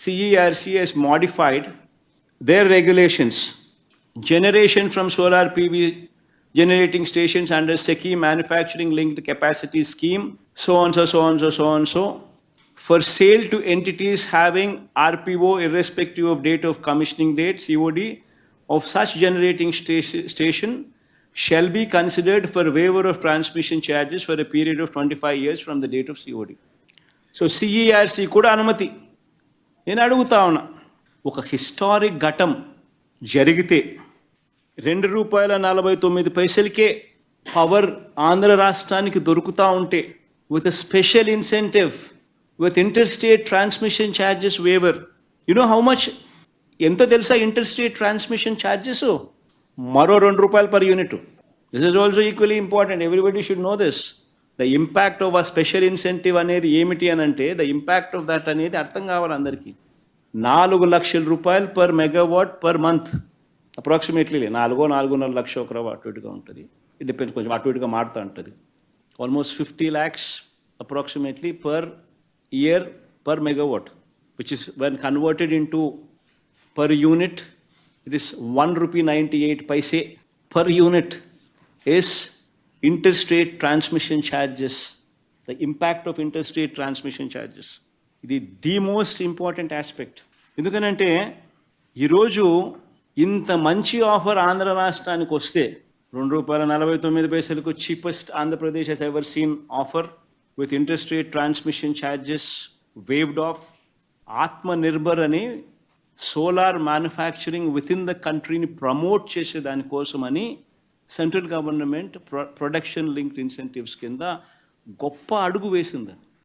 CERC has modified their regulations. Generation from solar PV generating stations under SECI manufacturing linked capacity scheme, so on so, for sale to entities having RPO irrespective of date of commissioning date, COD, of such generating station shall be considered for waiver of transmission charges for a period of 25 years from the date of COD. So CERC kuda anumati. నేను అడుగుతా ఉన్నా, ఒక historic ఘటం జరిగితే ₹2.49 power Andhra రాష్ట్రానికి దొరుకుతూ ఉంటే with special incentive with inter state transmission charges waiver, how much ఎంత తెలుసా ఇంటర్ స్టేట్ ట్రాన్స్మిషన్ ఛార్జెస్? మరో ₹2 per unit. This is also equally important. Everybody should know this. The impact of ఆ special incentive అనేది ఏమిటి అని అంటే, the impact of that అనేది అర్థం కావాలి అందరికీ. ₹4 లక్షల per megawatt per month approximately. 4.5 లక్ష ఒక రవ్వ అటు ఇటుగా ఉంటుంది. ఇట్ డిపెండ్స్, కొంచెం అటు ఇటుగా మారుతూ ఉంటుంది. Almost 50 lakhs approximately per year per megawatt, which is when converted in to per unit it is ₹1.98 per unit is interstate transmission charges. The impact of interstate transmission charges. ఇది the most important aspect. ఎందుకనంటే ఈరోజు ఇంత మంచి offer Andhra రాష్ట్రానికి వస్తే ₹2.49 cheapest Andhra Pradesh has ever seen offer with interstate transmission charges waived off. Atma Nirbhar అని solar manufacturing within the కంట్రీని promote చేసే దానికోసమని central government production linked incentives కింద గొప్ప అడుగు వేసింది.